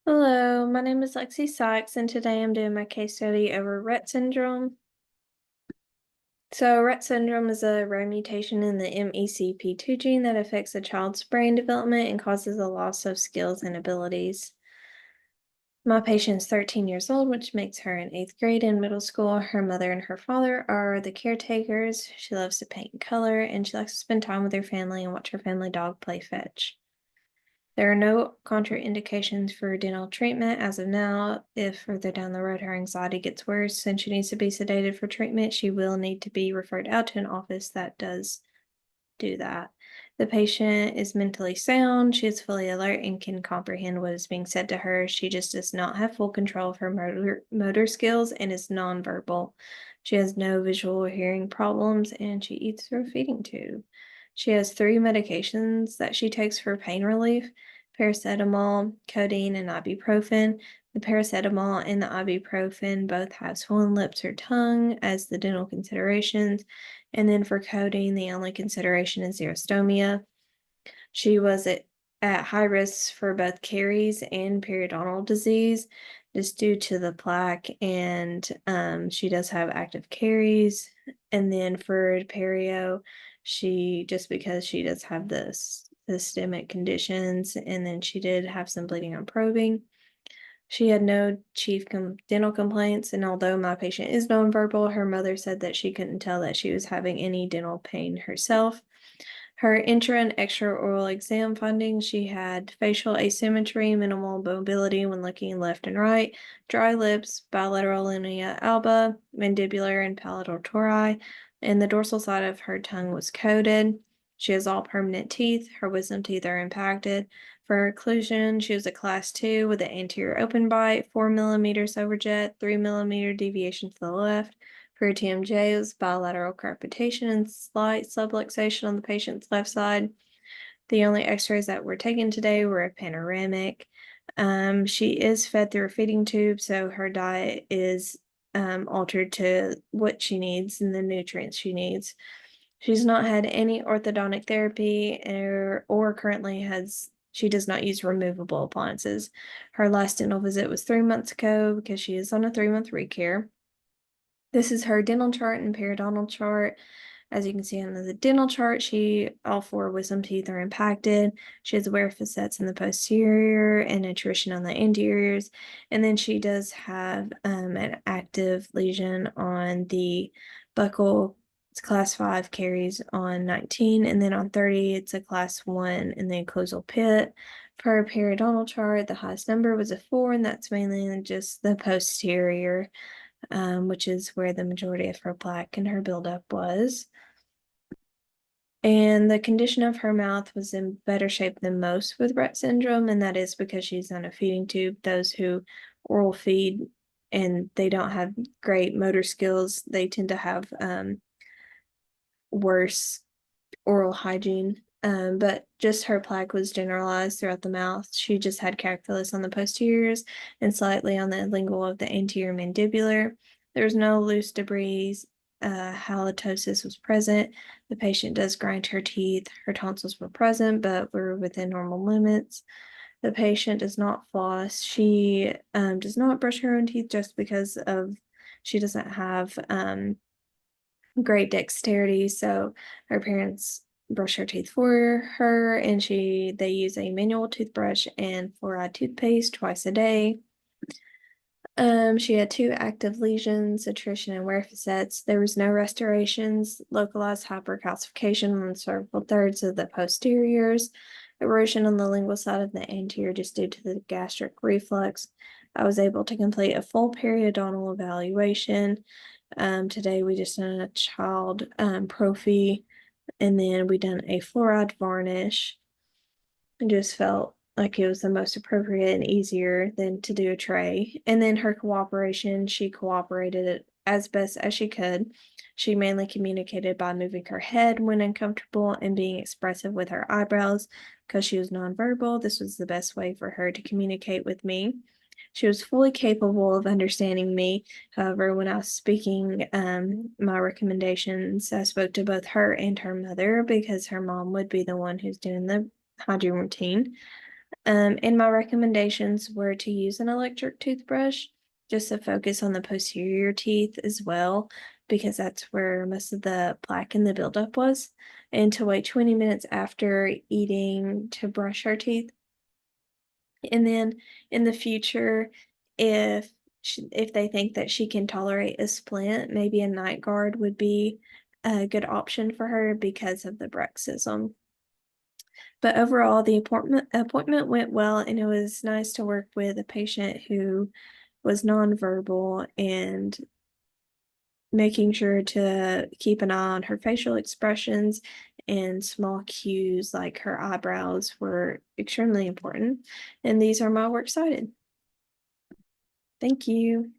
Hello, my name is Lexi Sykes, and today I'm doing my case study over Rett syndrome. So, Rett syndrome is a rare mutation in the MECP2 gene that affects a child's brain development and causes a loss of skills and abilities. My patient's 13 years old, which makes her in 8th grade in middle school. Her mother and her father are the caretakers. She loves to paint and color, and she likes to spend time with her family and watch her family dog play fetch. There are no contraindications for dental treatment as of now. If further down the road her anxiety gets worse and she needs to be sedated for treatment, she will need to be referred out to an office that does do that. The patient is mentally sound, she is fully alert and can comprehend what is being said to her. She just does not have full control of her motor skills and is nonverbal. She has no visual or hearing problems and she eats through a feeding tube. She has 3 medications that she takes for pain relief: paracetamol, codeine, and ibuprofen. The paracetamol and the ibuprofen both have swollen lips or tongue as the dental considerations. And then for codeine, the only consideration is xerostomia. She was at high risk for both caries and periodontal disease just due to the plaque, and she does have active caries. And then for perio, she just because she does have this systemic conditions, and then she did have some bleeding on probing. She had no chief dental complaints, and although my patient is nonverbal, her mother said that she couldn't tell that she was having any dental pain herself. Her intra and extraoral exam findings: she had facial asymmetry, minimal mobility when looking left and right, dry lips, bilateral linea alba, mandibular and palatal tori, and the dorsal side of her tongue was coated. She has all permanent teeth. Her wisdom teeth are impacted. For her occlusion, she was a class 2 with an anterior open bite, 4 millimeters overjet, 3 millimeter deviation to the left. For TMJ, it was bilateral crepitation and slight subluxation on the patient's left side. The only x-rays that were taken today were a panoramic. She is fed through a feeding tube, so her diet is altered to what she needs and the nutrients she needs. She's not had any orthodontic therapy or currently she does not use removable appliances. Her last dental visit was 3 months ago because she is on a 3-month recare. This is her dental chart and periodontal chart. As you can see on the dental chart, all 4 wisdom teeth are impacted. She has wear facets in the posterior and attrition on the anteriors. And then she does have an active lesion on the buccal. It's class 5, caries on 19, and then on 30, it's a class 1 in the occlusal pit. For her periodontal chart, the highest number was a 4, and that's mainly just the posterior, which is where the majority of her plaque and her buildup was. And the condition of her mouth was in better shape than most with Rett syndrome, and that is because she's on a feeding tube. Those who oral feed and they don't have great motor skills, they tend to have worse oral hygiene. But just her plaque was generalized throughout the mouth. She just had calculus on the posteriors and slightly on the lingual of the anterior mandibular. There was no loose debris. Halitosis was present. The patient does grind her teeth. Her tonsils were present, but were within normal limits. The patient does not floss. She does not brush her own teeth just because she doesn't have great dexterity, so her parents brush her teeth for her, and they use a manual toothbrush and fluoride toothpaste twice a day. She had 2 active lesions, attrition and wear facets. There was no restorations, localized hypercalcification on several thirds of the posteriors, erosion on the lingual side of the anterior just due to the gastric reflux. I was able to complete a full periodontal evaluation. Today we just done a child prophy, and then we done a fluoride varnish. I just felt like it was the most appropriate and easier than to do a tray. And then her cooperation, she cooperated as best as she could. She mainly communicated by moving her head when uncomfortable and being expressive with her eyebrows. Because she was nonverbal, this was the best way for her to communicate with me. She was fully capable of understanding me. However, when I was speaking my recommendations, I spoke to both her and her mother because her mom would be the one who's doing the hygiene routine. And my recommendations were to use an electric toothbrush just to focus on the posterior teeth as well, because that's where most of the plaque and the buildup was, and to wait 20 minutes after eating to brush her teeth. And then in the future, if they think that she can tolerate a splint, maybe a night guard would be a good option for her because of the bruxism. But overall, the appointment went well, and it was nice to work with a patient who was nonverbal and making sure to keep an eye on her facial expressions and small cues like her eyebrows were extremely important. And these are my works cited. Thank you.